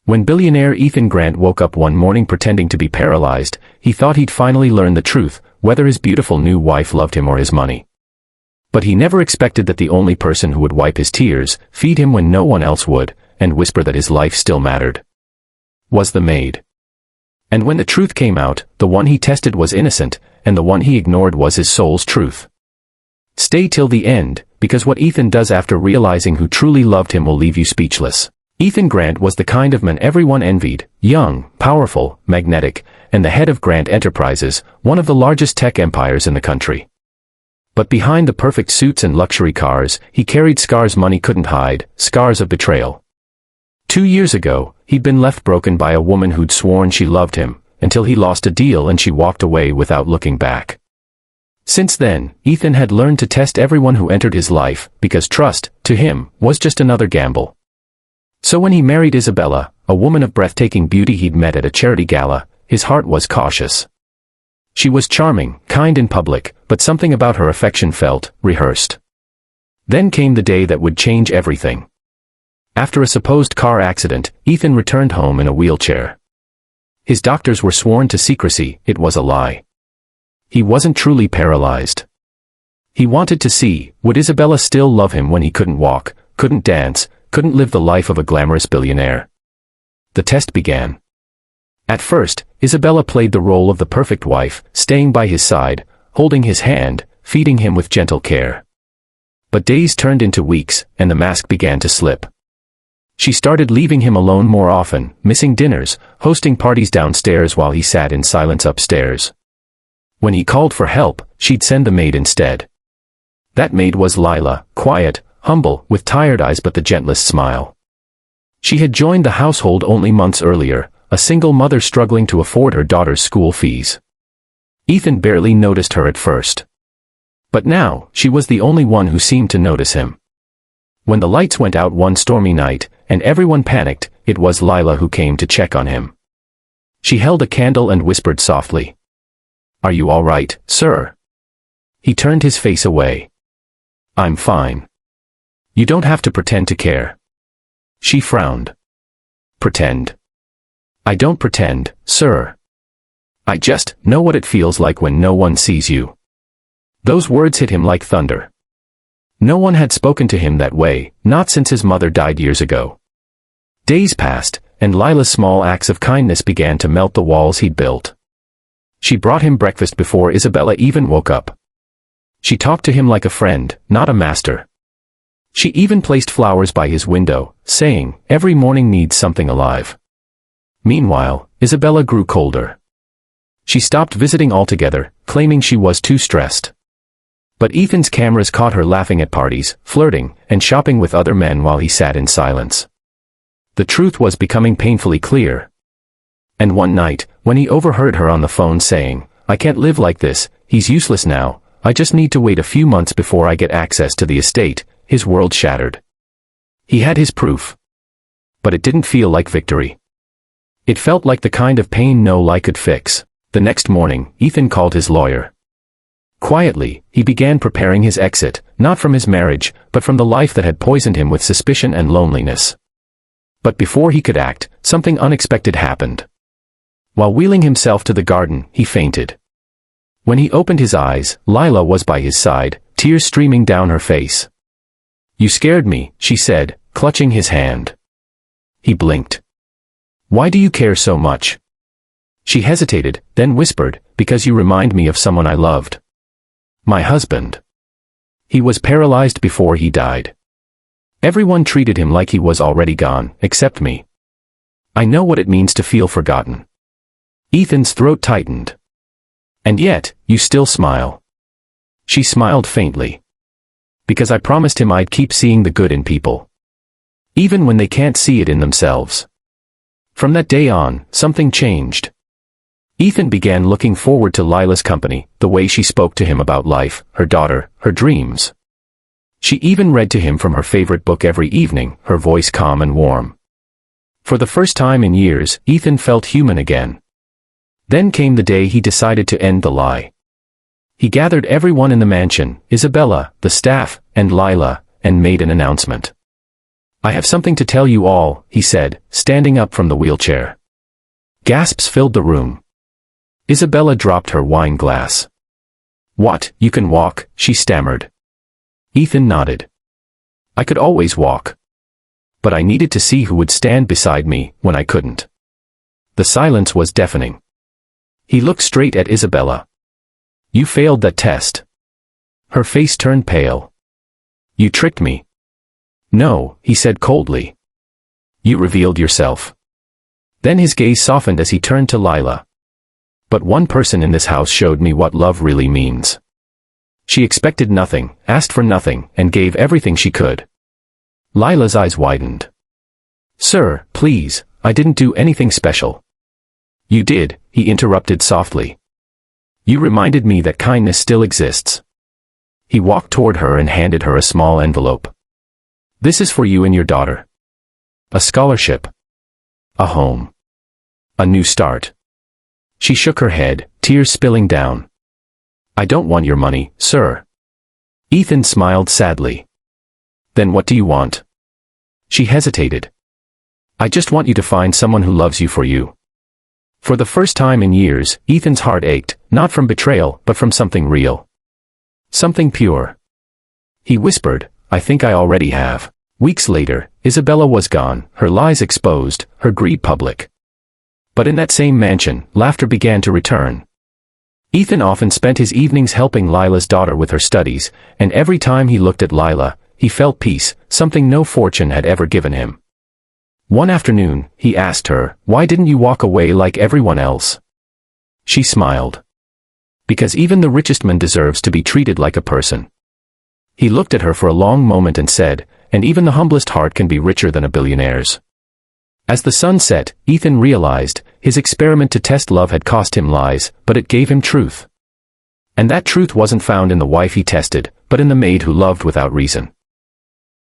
When billionaire Ethan Grant woke up one morning pretending to be paralyzed, he thought he'd finally learn the truth, whether his beautiful new wife loved him or his money. But he never expected that the only person who would wipe his tears, feed him when no one else would, and whisper that his life still mattered, was the maid. And when the truth came out, the one he tested was innocent, and the one he ignored was his soul's truth. Stay till the end, because what Ethan does after realizing who truly loved him will leave you speechless. Ethan Grant was the kind of man everyone envied, young, powerful, magnetic, and the head of Grant Enterprises, one of the largest tech empires in the country. But behind the perfect suits and luxury cars, he carried scars money couldn't hide, scars of betrayal. 2 years ago, he'd been left broken by a woman who'd sworn she loved him, until he lost a deal and she walked away without looking back. Since then, Ethan had learned to test everyone who entered his life, because trust, to him, was just another gamble. So when he married Isabella, a woman of breathtaking beauty he'd met at a charity gala, his heart was cautious. She was charming, kind in public, but something about her affection felt rehearsed. Then came the day that would change everything. After a supposed car accident, Ethan returned home in a wheelchair. His doctors were sworn to secrecy, it was a lie. He wasn't truly paralyzed. He wanted to see, would Isabella still love him when he couldn't walk, couldn't dance, couldn't live the life of a glamorous billionaire? The test began. At first, Isabella played the role of the perfect wife, staying by his side, holding his hand, feeding him with gentle care. But days turned into weeks, and the mask began to slip. She started leaving him alone more often, missing dinners, hosting parties downstairs while he sat in silence upstairs. When he called for help, she'd send the maid instead. That maid was Lila, quiet, humble, with tired eyes but the gentlest smile. She had joined the household only months earlier, a single mother struggling to afford her daughter's school fees. Ethan barely noticed her at first. But now, she was the only one who seemed to notice him. When the lights went out one stormy night, and everyone panicked, it was Lila who came to check on him. She held a candle and whispered softly, "Are you all right, sir?" He turned his face away. "I'm fine. You don't have to pretend to care." She frowned. "Pretend? I don't pretend, sir. I just know what it feels like when no one sees you." Those words hit him like thunder. No one had spoken to him that way, not since his mother died years ago. Days passed, and Lila's small acts of kindness began to melt the walls he'd built. She brought him breakfast before Isabella even woke up. She talked to him like a friend, not a master. She even placed flowers by his window, saying, "Every morning needs something alive." Meanwhile, Isabella grew colder. She stopped visiting altogether, claiming she was too stressed. But Ethan's cameras caught her laughing at parties, flirting, and shopping with other men while he sat in silence. The truth was becoming painfully clear. And one night, when he overheard her on the phone saying, "I can't live like this, he's useless now, I just need to wait a few months before I get access to the estate," his world shattered. He had his proof. But it didn't feel like victory. It felt like the kind of pain no lie could fix. The next morning, Ethan called his lawyer. Quietly, he began preparing his exit, not from his marriage, but from the life that had poisoned him with suspicion and loneliness. But before he could act, something unexpected happened. While wheeling himself to the garden, he fainted. When he opened his eyes, Lila was by his side, tears streaming down her face. "You scared me," she said, clutching his hand. He blinked. "Why do you care so much?" She hesitated, then whispered, "Because you remind me of someone I loved. My husband. He was paralyzed before he died. Everyone treated him like he was already gone, except me. I know what it means to feel forgotten." Ethan's throat tightened. "And yet, you still smile." She smiled faintly. "Because I promised him I'd keep seeing the good in people. Even when they can't see it in themselves." From that day on, something changed. Ethan began looking forward to Lila's company, the way she spoke to him about life, her daughter, her dreams. She even read to him from her favorite book every evening, her voice calm and warm. For the first time in years, Ethan felt human again. Then came the day he decided to end the lie. He gathered everyone in the mansion, Isabella, the staff, and Lila, and made an announcement. I have something to tell you all, he said, standing up from the wheelchair. Gasps filled the room. Isabella dropped her wine glass. What, you can walk? She stammered. Ethan nodded. I could always walk. But I needed to see who would stand beside me when I couldn't. The silence was deafening. He looked straight at Isabella. You failed that test. Her face turned pale. You tricked me. No, he said coldly. You revealed yourself. Then his gaze softened as he turned to Lila. But one person in this house showed me what love really means. She expected nothing, asked for nothing, and gave everything she could. Lila's eyes widened. Sir, please, I didn't do anything special. You did, he interrupted softly. You reminded me that kindness still exists. He walked toward her and handed her a small envelope. This is for you and your daughter. A scholarship. A home. A new start. She shook her head, tears spilling down. I don't want your money, sir. Ethan smiled sadly. Then what do you want? She hesitated. I just want you to find someone who loves you for you. For the first time in years, Ethan's heart ached, not from betrayal, but from something real. Something pure. He whispered, I think I already have. Weeks later, Isabella was gone, her lies exposed, her greed public. But in that same mansion, laughter began to return. Ethan often spent his evenings helping Lila's daughter with her studies, and every time he looked at Lila, he felt peace, something no fortune had ever given him. One afternoon, he asked her, why didn't you walk away like everyone else? She smiled. Because even the richest man deserves to be treated like a person. He looked at her for a long moment and said, and even the humblest heart can be richer than a billionaire's. As the sun set, Ethan realized, his experiment to test love had cost him lies, but it gave him truth. And that truth wasn't found in the wife he tested, but in the maid who loved without reason.